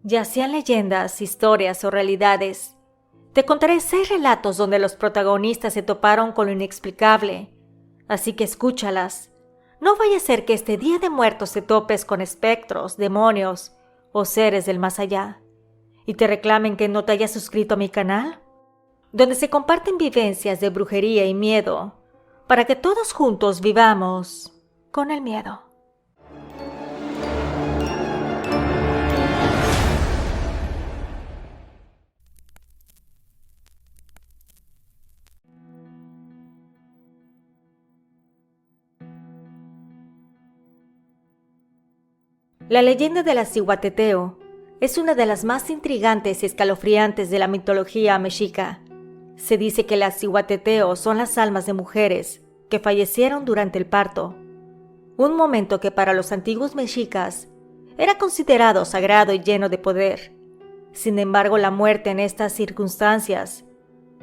Ya sean leyendas, historias o realidades, te contaré 6 relatos donde los protagonistas se toparon con lo inexplicable, así que escúchalas. No vaya a ser que este Día de Muertos te topes con espectros, demonios o seres del más allá, y te reclamen que no te hayas suscrito a mi canal, donde se comparten vivencias de brujería y miedo, para que todos juntos vivamos con el miedo. La leyenda del Azihuateteo es una de las más intrigantes y escalofriantes de la mitología mexica. Se dice que el Azihuateteo son las almas de mujeres que fallecieron durante el parto, un momento que para los antiguos mexicas era considerado sagrado y lleno de poder. Sin embargo, la muerte en estas circunstancias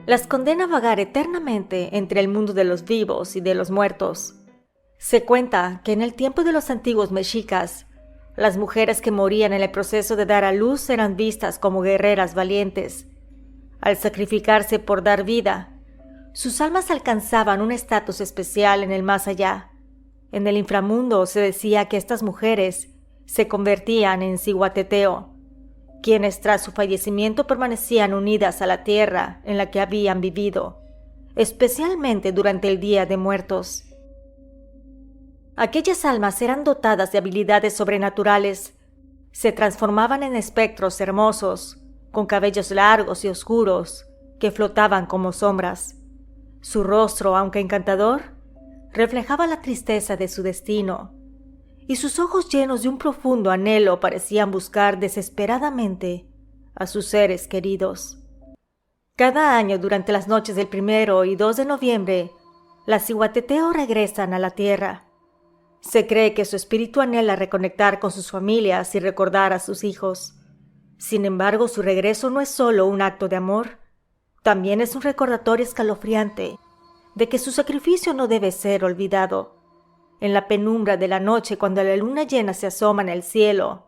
las condena a vagar eternamente entre el mundo de los vivos y de los muertos. Se cuenta que en el tiempo de los antiguos mexicas, las mujeres que morían en el proceso de dar a luz eran vistas como guerreras valientes. Al sacrificarse por dar vida, sus almas alcanzaban un estatus especial en el más allá. En el inframundo se decía que estas mujeres se convertían en Zihuateteo, quienes tras su fallecimiento permanecían unidas a la tierra en la que habían vivido, especialmente durante el Día de Muertos. Aquellas almas eran dotadas de habilidades sobrenaturales, se transformaban en espectros hermosos, con cabellos largos y oscuros, que flotaban como sombras. Su rostro, aunque encantador, reflejaba la tristeza de su destino, y sus ojos llenos de un profundo anhelo parecían buscar desesperadamente a sus seres queridos. Cada año, durante las noches del 1 y 2 de noviembre, las Zihuateteo regresan a la tierra. Se cree que su espíritu anhela reconectar con sus familias y recordar a sus hijos. Sin embargo, su regreso no es solo un acto de amor, también es un recordatorio escalofriante de que su sacrificio no debe ser olvidado. En la penumbra de la noche, cuando la luna llena se asoma en el cielo,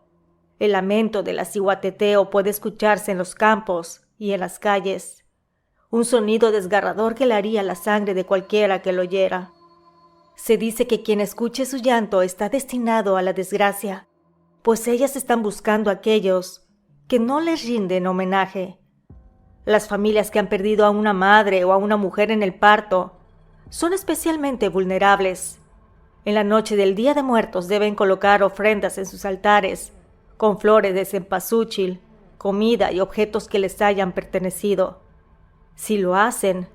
el lamento de la Zihuateteo puede escucharse en los campos y en las calles, un sonido desgarrador que helaría la sangre de cualquiera que lo oyera. Se dice que quien escuche su llanto está destinado a la desgracia, pues ellas están buscando a aquellos que no les rinden homenaje. Las familias que han perdido a una madre o a una mujer en el parto son especialmente vulnerables. En la noche del Día de Muertos deben colocar ofrendas en sus altares, con flores de cempasúchil, comida y objetos que les hayan pertenecido. Si lo hacen,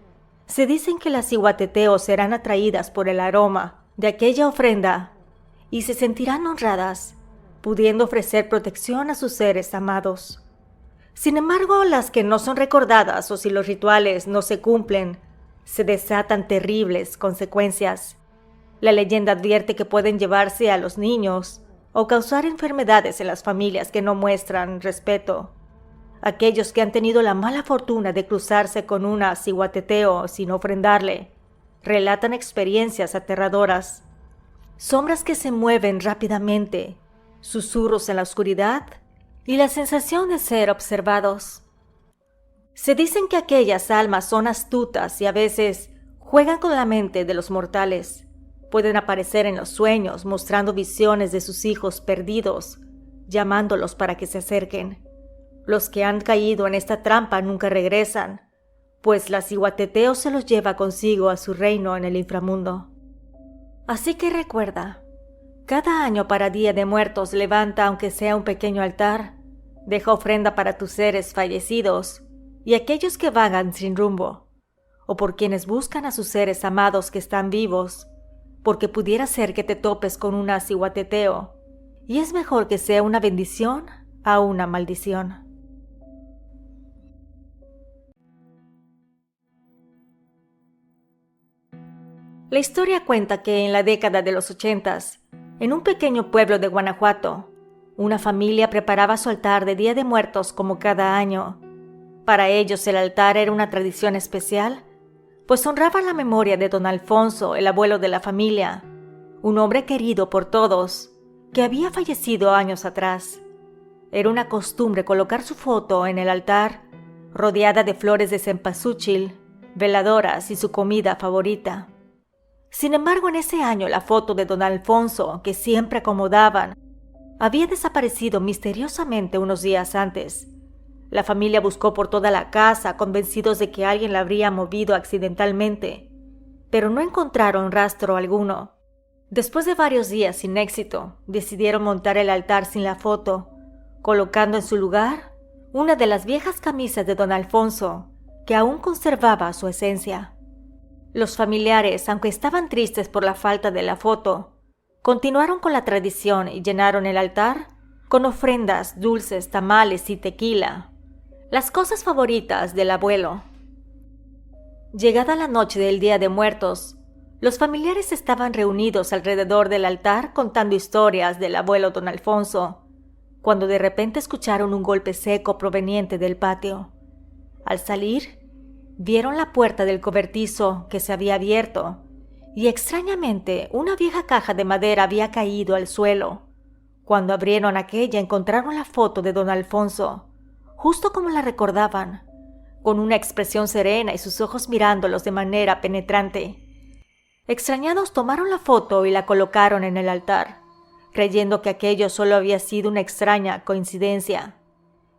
se dicen que las Zihuateteo serán atraídas por el aroma de aquella ofrenda y se sentirán honradas, pudiendo ofrecer protección a sus seres amados. Sin embargo, las que no son recordadas o si los rituales no se cumplen, se desatan terribles consecuencias. La leyenda advierte que pueden llevarse a los niños o causar enfermedades en las familias que no muestran respeto. Aquellos que han tenido la mala fortuna de cruzarse con una Zihuateteo sin ofrendarle, relatan experiencias aterradoras. Sombras que se mueven rápidamente, susurros en la oscuridad y la sensación de ser observados. Se dicen que aquellas almas son astutas y a veces juegan con la mente de los mortales. Pueden aparecer en los sueños mostrando visiones de sus hijos perdidos, llamándolos para que se acerquen. Los que han caído en esta trampa nunca regresan, pues la Zihuateteo se los lleva consigo a su reino en el inframundo. Así que recuerda, cada año para Día de Muertos levanta aunque sea un pequeño altar, deja ofrenda para tus seres fallecidos y aquellos que vagan sin rumbo, o por quienes buscan a sus seres amados que están vivos, porque pudiera ser que te topes con una Zihuateteo, y es mejor que sea una bendición a una maldición. La historia cuenta que en la década de los 80s, en un pequeño pueblo de Guanajuato, una familia preparaba su altar de Día de Muertos como cada año. Para ellos el altar era una tradición especial, pues honraba la memoria de don Alfonso, el abuelo de la familia, un hombre querido por todos, que había fallecido años atrás. Era una costumbre colocar su foto en el altar, rodeada de flores de cempasúchil, veladoras y su comida favorita. Sin embargo, en ese año la foto de don Alfonso, que siempre acomodaban, había desaparecido misteriosamente unos días antes. La familia buscó por toda la casa, convencidos de que alguien la habría movido accidentalmente, pero no encontraron rastro alguno. Después de varios días sin éxito, decidieron montar el altar sin la foto, colocando en su lugar una de las viejas camisas de don Alfonso, que aún conservaba su esencia. Los familiares, aunque estaban tristes por la falta de la foto, continuaron con la tradición y llenaron el altar con ofrendas, dulces, tamales y tequila, las cosas favoritas del abuelo. Llegada la noche del Día de Muertos, los familiares estaban reunidos alrededor del altar contando historias del abuelo don Alfonso, cuando de repente escucharon un golpe seco proveniente del patio. Al salir, vieron la puerta del cobertizo que se había abierto y extrañamente una vieja caja de madera había caído al suelo. Cuando abrieron aquella encontraron la foto de don Alfonso, justo como la recordaban, con una expresión serena y sus ojos mirándolos de manera penetrante. Extrañados tomaron la foto y la colocaron en el altar, creyendo que aquello solo había sido una extraña coincidencia.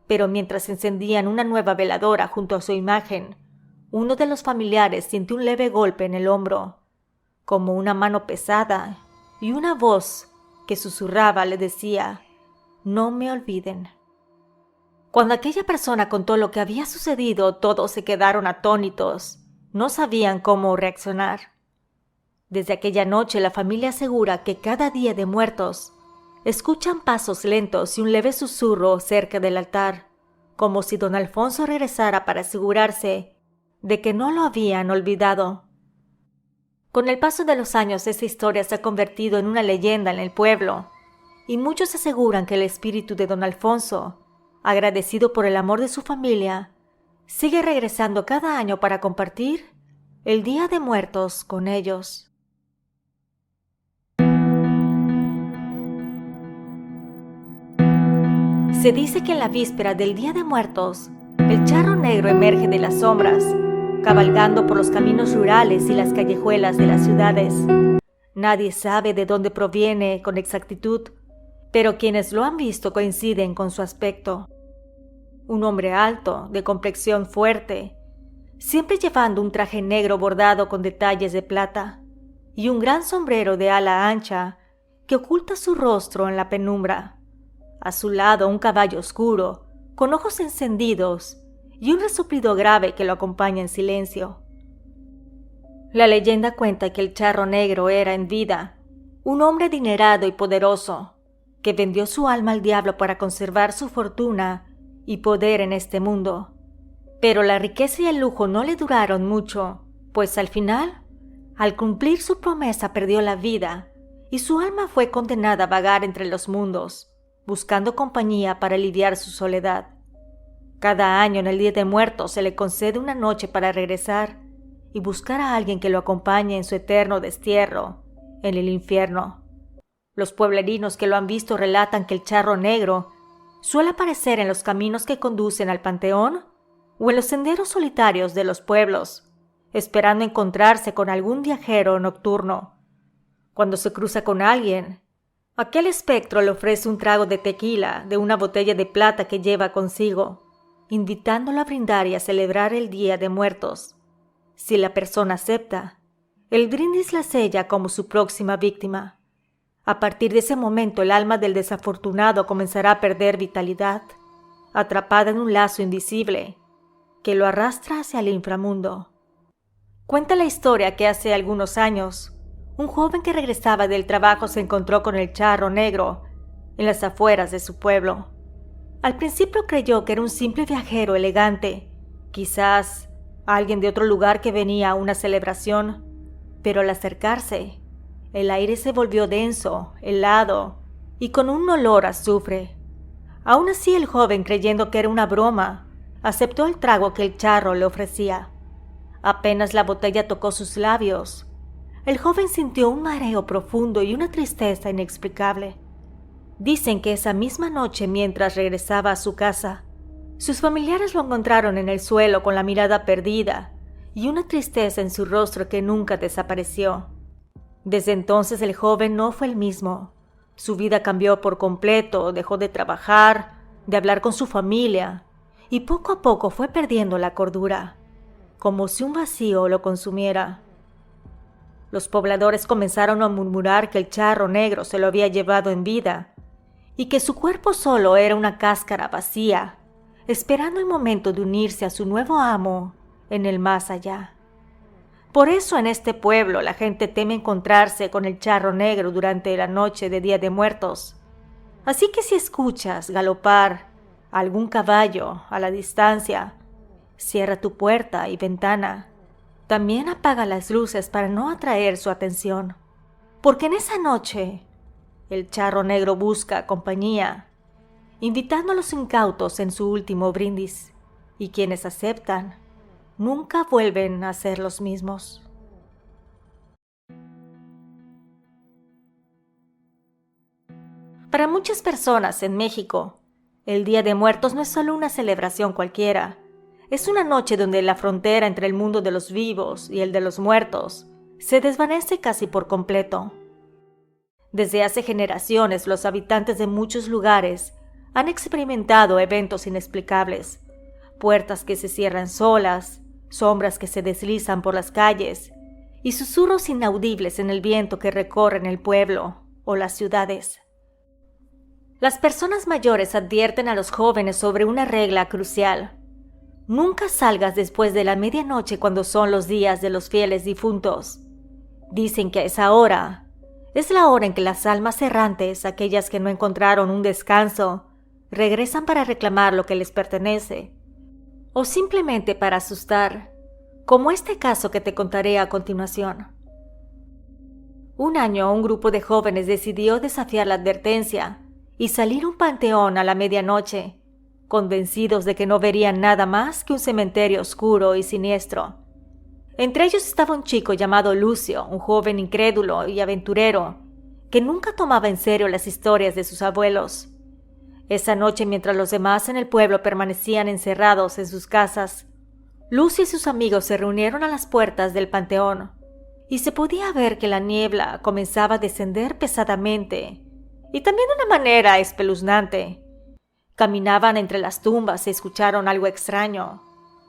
Pero mientras encendían una nueva veladora junto a su imagen, uno de los familiares sintió un leve golpe en el hombro, como una mano pesada, y una voz que susurraba le decía: «No me olviden». Cuando aquella persona contó lo que había sucedido, todos se quedaron atónitos, no sabían cómo reaccionar. Desde aquella noche la familia asegura que cada Día de Muertos escuchan pasos lentos y un leve susurro cerca del altar, como si don Alfonso regresara para asegurarse de que no lo habían olvidado. Con el paso de los años, esta historia se ha convertido en una leyenda en el pueblo, y muchos aseguran que el espíritu de don Alfonso, agradecido por el amor de su familia, sigue regresando cada año para compartir el Día de Muertos con ellos. Se dice que en la víspera del Día de Muertos, el charro negro emerge de las sombras, cabalgando por los caminos rurales y las callejuelas de las ciudades. Nadie sabe de dónde proviene con exactitud, pero quienes lo han visto coinciden con su aspecto. Un hombre alto, de complexión fuerte, siempre llevando un traje negro bordado con detalles de plata, y un gran sombrero de ala ancha que oculta su rostro en la penumbra. A su lado un caballo oscuro, con ojos encendidos, y un resoplido grave que lo acompaña en silencio. La leyenda cuenta que el charro negro era en vida un hombre adinerado y poderoso, que vendió su alma al diablo para conservar su fortuna y poder en este mundo. Pero la riqueza y el lujo no le duraron mucho, pues al final, al cumplir su promesa, perdió la vida y su alma fue condenada a vagar entre los mundos, buscando compañía para aliviar su soledad. Cada año en el Día de Muertos se le concede una noche para regresar y buscar a alguien que lo acompañe en su eterno destierro en el infierno. Los pueblerinos que lo han visto relatan que el charro negro suele aparecer en los caminos que conducen al panteón o en los senderos solitarios de los pueblos, esperando encontrarse con algún viajero nocturno. Cuando se cruza con alguien, aquel espectro le ofrece un trago de tequila de una botella de plata que lleva consigo, invitándolo a brindar y a celebrar el Día de Muertos. Si la persona acepta, el brindis la sella como su próxima víctima. A partir de ese momento, el alma del desafortunado comenzará a perder vitalidad, atrapada en un lazo invisible que lo arrastra hacia el inframundo. Cuenta la historia que hace algunos años, un joven que regresaba del trabajo se encontró con el charro negro en las afueras de su pueblo. Al principio creyó que era un simple viajero elegante, quizás alguien de otro lugar que venía a una celebración, pero al acercarse, el aire se volvió denso, helado y con un olor a azufre. Aún así, el joven, creyendo que era una broma, aceptó el trago que el charro le ofrecía. Apenas la botella tocó sus labios, el joven sintió un mareo profundo y una tristeza inexplicable. Dicen que esa misma noche, mientras regresaba a su casa, sus familiares lo encontraron en el suelo con la mirada perdida y una tristeza en su rostro que nunca desapareció. Desde entonces el joven no fue el mismo. Su vida cambió por completo, dejó de trabajar, de hablar con su familia, y poco a poco fue perdiendo la cordura, como si un vacío lo consumiera. Los pobladores comenzaron a murmurar que el charro negro se lo había llevado en vida, y que su cuerpo solo era una cáscara vacía, esperando el momento de unirse a su nuevo amo en el más allá. Por eso en este pueblo la gente teme encontrarse con el charro negro durante la noche de Día de Muertos. Así que si escuchas galopar a algún caballo a la distancia, cierra tu puerta y ventana. También apaga las luces para no atraer su atención, porque en esa noche el charro negro busca compañía, invitando a los incautos en su último brindis, y quienes aceptan nunca vuelven a ser los mismos. Para muchas personas en México, el Día de Muertos no es solo una celebración cualquiera. Es una noche donde la frontera entre el mundo de los vivos y el de los muertos se desvanece casi por completo. Desde hace generaciones, los habitantes de muchos lugares han experimentado eventos inexplicables, puertas que se cierran solas, sombras que se deslizan por las calles y susurros inaudibles en el viento que recorren el pueblo o las ciudades. Las personas mayores advierten a los jóvenes sobre una regla crucial. Nunca salgas después de la medianoche cuando son los días de los fieles difuntos. Dicen que a esa hora es la hora en que las almas errantes, aquellas que no encontraron un descanso, regresan para reclamar lo que les pertenece, o simplemente para asustar, como este caso que te contaré a continuación. Un año, un grupo de jóvenes decidió desafiar la advertencia y salir a un panteón a la medianoche, convencidos de que no verían nada más que un cementerio oscuro y siniestro. Entre ellos estaba un chico llamado Lucio, un joven incrédulo y aventurero, que nunca tomaba en serio las historias de sus abuelos. Esa noche, mientras los demás en el pueblo permanecían encerrados en sus casas, Lucio y sus amigos se reunieron a las puertas del panteón, y se podía ver que la niebla comenzaba a descender pesadamente, y también de una manera espeluznante. Caminaban entre las tumbas y escucharon algo extraño,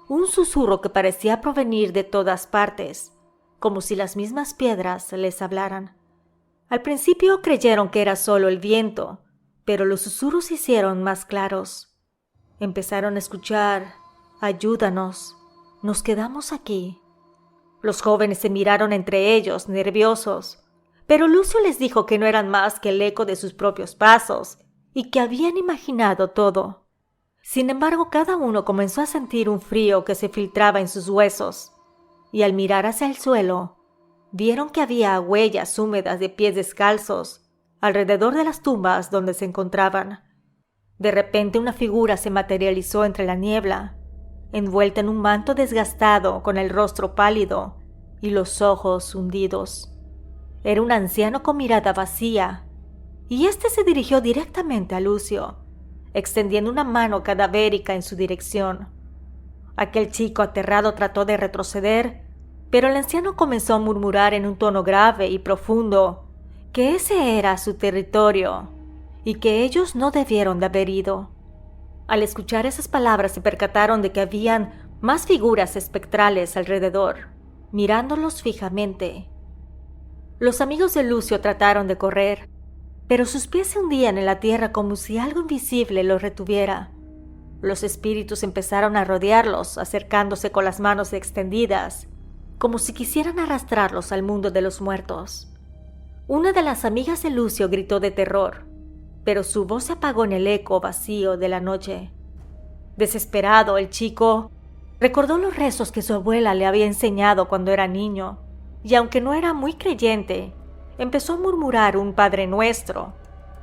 un susurro que parecía provenir de todas partes, como si las mismas piedras les hablaran. Al principio creyeron que era solo el viento, pero los susurros se hicieron más claros. Empezaron a escuchar: «Ayúdanos, nos quedamos aquí». Los jóvenes se miraron entre ellos, nerviosos, pero Lucio les dijo que no eran más que el eco de sus propios pasos y que habían imaginado todo. Sin embargo, cada uno comenzó a sentir un frío que se filtraba en sus huesos, y al mirar hacia el suelo, vieron que había huellas húmedas de pies descalzos alrededor de las tumbas donde se encontraban. De repente una figura se materializó entre la niebla, envuelta en un manto desgastado, con el rostro pálido y los ojos hundidos. Era un anciano con mirada vacía, y éste se dirigió directamente a Lucio, extendiendo una mano cadavérica en su dirección. Aquel chico aterrado trató de retroceder, pero el anciano comenzó a murmurar en un tono grave y profundo que ese era su territorio y que ellos no debieron de haber ido. Al escuchar esas palabras se percataron de que habían más figuras espectrales alrededor, mirándolos fijamente. Los amigos de Lucio trataron de correr, pero sus pies se hundían en la tierra como si algo invisible los retuviera. Los espíritus empezaron a rodearlos, acercándose con las manos extendidas, como si quisieran arrastrarlos al mundo de los muertos. Una de las amigas de Lucio gritó de terror, pero su voz se apagó en el eco vacío de la noche. Desesperado, el chico recordó los rezos que su abuela le había enseñado cuando era niño, y aunque no era muy creyente, empezó a murmurar un Padre Nuestro,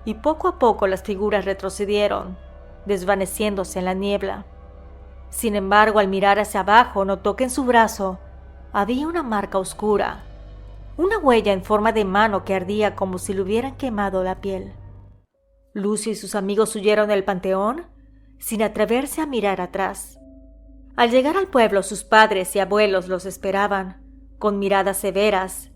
y poco a poco las figuras retrocedieron, desvaneciéndose en la niebla. Sin embargo, al mirar hacia abajo, notó que en su brazo había una marca oscura, una huella en forma de mano que ardía como si le hubieran quemado la piel. Lucio y sus amigos huyeron del panteón sin atreverse a mirar atrás. Al llegar al pueblo, sus padres y abuelos los esperaban, con miradas severas.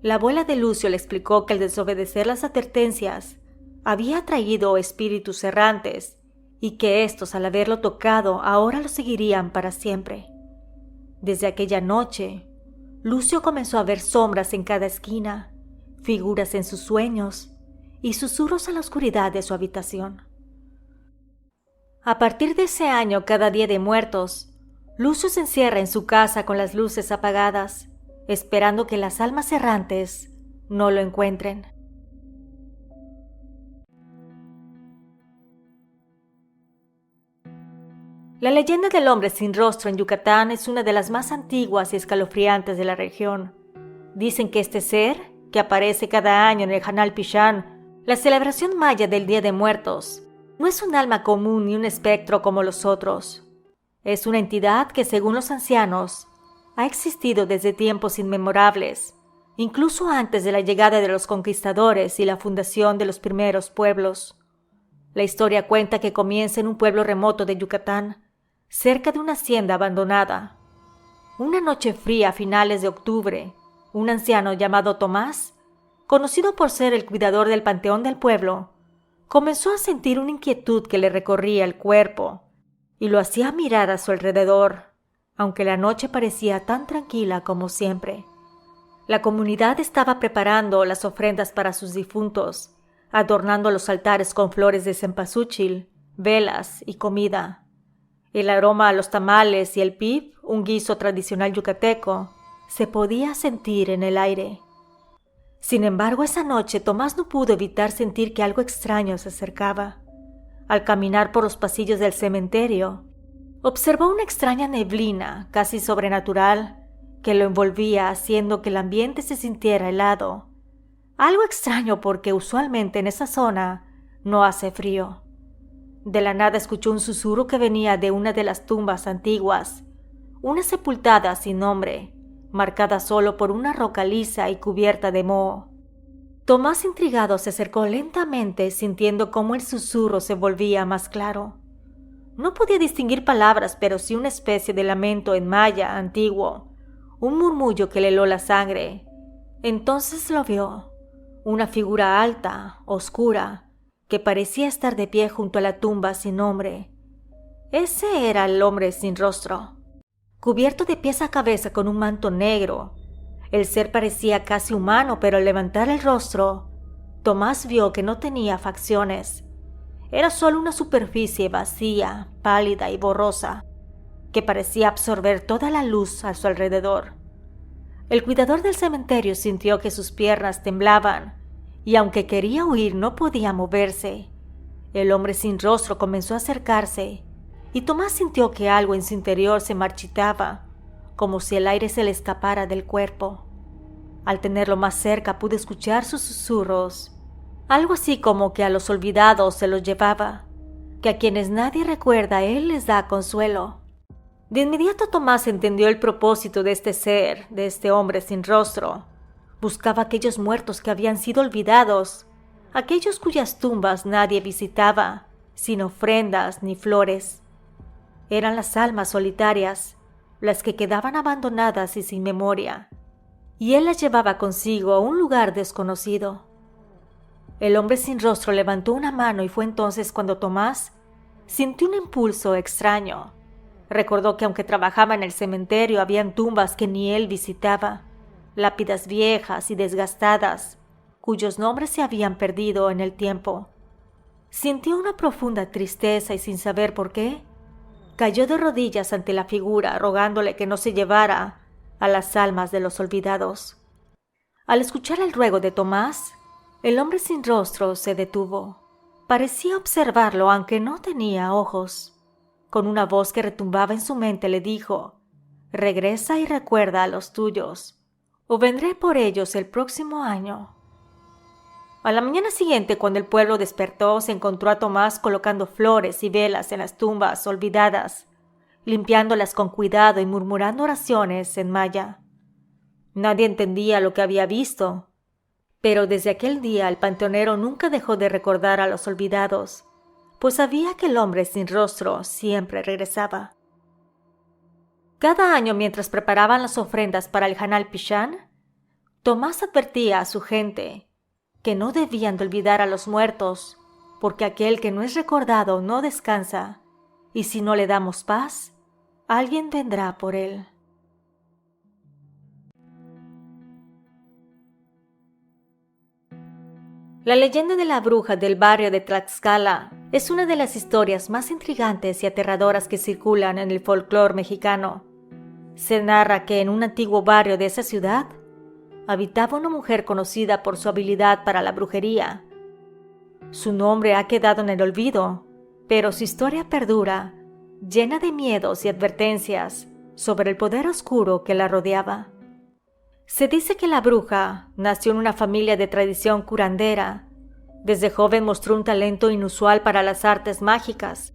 La abuela de Lucio le explicó que el desobedecer las advertencias había atraído espíritus errantes y que estos, al haberlo tocado, ahora lo seguirían para siempre. Desde aquella noche, Lucio comenzó a ver sombras en cada esquina, figuras en sus sueños y susurros a la oscuridad de su habitación. A partir de ese año, cada Día de Muertos, Lucio se encierra en su casa con las luces apagadas, esperando que las almas errantes no lo encuentren. La leyenda del hombre sin rostro en Yucatán es una de las más antiguas y escalofriantes de la región. Dicen que este ser, que aparece cada año en el Hanal Pichán, la celebración maya del Día de Muertos, no es un alma común ni un espectro como los otros. Es una entidad que, según los ancianos, ha existido desde tiempos inmemorables, incluso antes de la llegada de los conquistadores y la fundación de los primeros pueblos. La historia cuenta que comienza en un pueblo remoto de Yucatán, cerca de una hacienda abandonada. Una noche fría a finales de octubre, un anciano llamado Tomás, conocido por ser el cuidador del panteón del pueblo, comenzó a sentir una inquietud que le recorría el cuerpo y lo hacía mirar a su alrededor, aunque la noche parecía tan tranquila como siempre. La comunidad estaba preparando las ofrendas para sus difuntos, adornando los altares con flores de cempasúchil, velas y comida. El aroma a los tamales y el pib, un guiso tradicional yucateco, se podía sentir en el aire. Sin embargo, esa noche Tomás no pudo evitar sentir que algo extraño se acercaba. Al caminar por los pasillos del cementerio, observó una extraña neblina, casi sobrenatural, que lo envolvía, haciendo que el ambiente se sintiera helado. Algo extraño porque usualmente en esa zona no hace frío. De la nada escuchó un susurro que venía de una de las tumbas antiguas, una sepultada sin nombre, marcada solo por una roca lisa y cubierta de moho. Tomás, intrigado, se acercó lentamente, sintiendo cómo el susurro se volvía más claro. No podía distinguir palabras, pero sí una especie de lamento en maya antiguo, un murmullo que le heló la sangre. Entonces lo vio, una figura alta, oscura, que parecía estar de pie junto a la tumba sin nombre. Ese era el hombre sin rostro, cubierto de pies a cabeza con un manto negro. El ser parecía casi humano, pero al levantar el rostro, Tomás vio que no tenía facciones. Era solo una superficie vacía, pálida y borrosa, que parecía absorber toda la luz a su alrededor. El cuidador del cementerio sintió que sus piernas temblaban, y aunque quería huir no podía moverse. El hombre sin rostro comenzó a acercarse, y Tomás sintió que algo en su interior se marchitaba, como si el aire se le escapara del cuerpo. Al tenerlo más cerca pudo escuchar sus susurros, algo así como que a los olvidados se los llevaba, que a quienes nadie recuerda él les da consuelo. De inmediato Tomás entendió el propósito de este ser, de este hombre sin rostro. Buscaba a aquellos muertos que habían sido olvidados, aquellos cuyas tumbas nadie visitaba, sin ofrendas ni flores. Eran las almas solitarias, las que quedaban abandonadas y sin memoria, y él las llevaba consigo a un lugar desconocido. El hombre sin rostro levantó una mano y fue entonces cuando Tomás sintió un impulso extraño. Recordó que aunque trabajaba en el cementerio, habían tumbas que ni él visitaba, lápidas viejas y desgastadas, cuyos nombres se habían perdido en el tiempo. Sintió una profunda tristeza y sin saber por qué, cayó de rodillas ante la figura, rogándole que no se llevara a las almas de los olvidados. Al escuchar el ruego de Tomás, el hombre sin rostro se detuvo. Parecía observarlo, aunque no tenía ojos. Con una voz que retumbaba en su mente le dijo: «Regresa y recuerda a los tuyos, o vendré por ellos el próximo año». A la mañana siguiente, cuando el pueblo despertó, se encontró a Tomás colocando flores y velas en las tumbas olvidadas, limpiándolas con cuidado y murmurando oraciones en maya. Nadie entendía lo que había visto, Pero desde aquel día el panteonero nunca dejó de recordar a los olvidados, pues sabía que el hombre sin rostro siempre regresaba. Cada año, mientras preparaban las ofrendas para el Hanal Pishan, Tomás advertía a su gente que no debían de olvidar a los muertos, porque aquel que no es recordado no descansa, y si no le damos paz, alguien vendrá por él. La leyenda de la bruja del barrio de Tlaxcala es una de las historias más intrigantes y aterradoras que circulan en el folclore mexicano. Se narra que en un antiguo barrio de esa ciudad habitaba una mujer conocida por su habilidad para la brujería. Su nombre ha quedado en el olvido, pero su historia perdura, llena de miedos y advertencias sobre el poder oscuro que la rodeaba. Se dice que la bruja nació en una familia de tradición curandera. Desde joven mostró un talento inusual para las artes mágicas,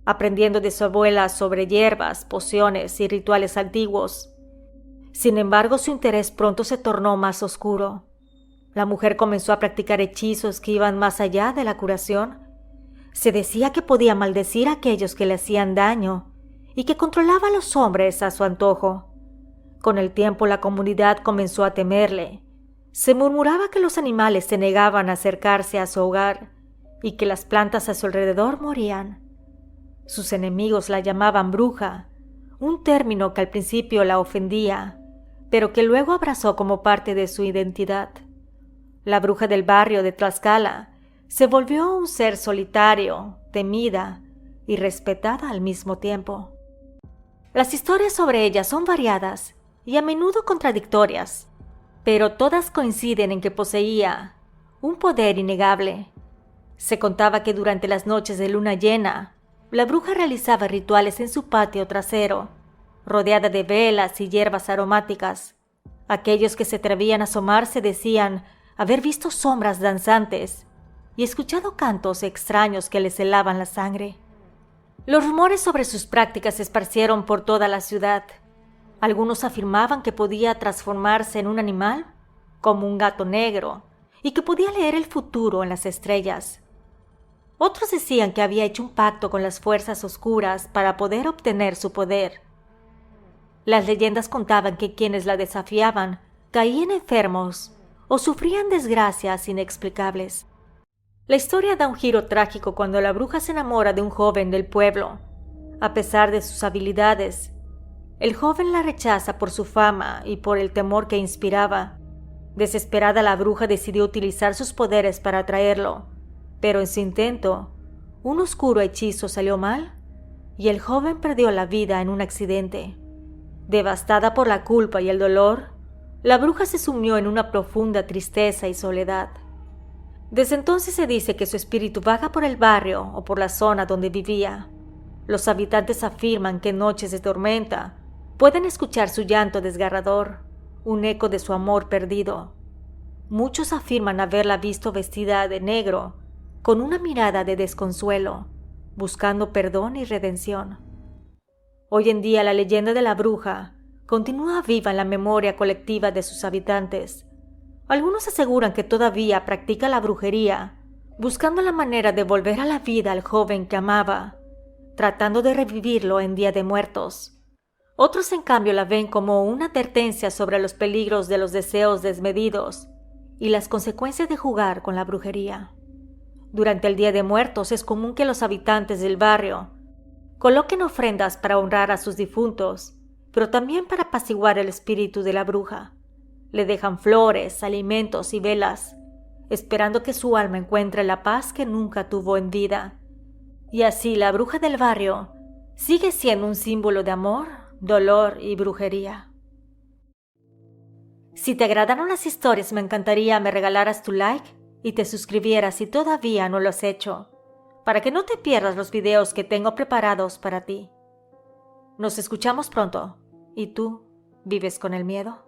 aprendiendo de su abuela sobre hierbas, pociones y rituales antiguos. Sin embargo, su interés pronto se tornó más oscuro. La mujer comenzó a practicar hechizos que iban más allá de la curación. Se decía que podía maldecir a aquellos que le hacían daño y que controlaba a los hombres a su antojo. Con el tiempo la comunidad comenzó a temerle. Se murmuraba que los animales se negaban a acercarse a su hogar y que las plantas a su alrededor morían. Sus enemigos la llamaban bruja, un término que al principio la ofendía, pero que luego abrazó como parte de su identidad. La bruja del barrio de Tlaxcala se volvió un ser solitario, temida y respetada al mismo tiempo. Las historias sobre ella son variadas y a menudo contradictorias, pero todas coinciden en que poseía un poder innegable. Se contaba que durante las noches de luna llena, la bruja realizaba rituales en su patio trasero, rodeada de velas y hierbas aromáticas. Aquellos que se atrevían a asomarse decían haber visto sombras danzantes y escuchado cantos extraños que les helaban la sangre. Los rumores sobre sus prácticas se esparcieron por toda la ciudad. Algunos afirmaban que podía transformarse en un animal, como un gato negro, y que podía leer el futuro en las estrellas. Otros decían que había hecho un pacto con las fuerzas oscuras para poder obtener su poder. Las leyendas contaban que quienes la desafiaban caían enfermos o sufrían desgracias inexplicables. La historia da un giro trágico cuando la bruja se enamora de un joven del pueblo. A pesar de sus habilidades, el joven la rechaza por su fama y por el temor que inspiraba. Desesperada, la bruja decidió utilizar sus poderes para atraerlo, pero en su intento, un oscuro hechizo salió mal y el joven perdió la vida en un accidente. Devastada por la culpa y el dolor, la bruja se sumió en una profunda tristeza y soledad. Desde entonces se dice que su espíritu vaga por el barrio o por la zona donde vivía. Los habitantes afirman que en noches de tormenta pueden escuchar su llanto desgarrador, un eco de su amor perdido. Muchos afirman haberla visto vestida de negro, con una mirada de desconsuelo, buscando perdón y redención. Hoy en día la leyenda de la bruja continúa viva en la memoria colectiva de sus habitantes. Algunos aseguran que todavía practica la brujería, buscando la manera de volver a la vida al joven que amaba, tratando de revivirlo en Día de Muertos. Otros, en cambio, la ven como una advertencia sobre los peligros de los deseos desmedidos y las consecuencias de jugar con la brujería. Durante el Día de Muertos es común que los habitantes del barrio coloquen ofrendas para honrar a sus difuntos, pero también para apaciguar el espíritu de la bruja. Le dejan flores, alimentos y velas, esperando que su alma encuentre la paz que nunca tuvo en vida. Y así la bruja del barrio sigue siendo un símbolo de amor, dolor y brujería. Si te agradaron las historias, me encantaría me regalaras tu like y te suscribieras si todavía no lo has hecho, para que no te pierdas los videos que tengo preparados para ti. Nos escuchamos pronto. ¿Y tú vives con el miedo?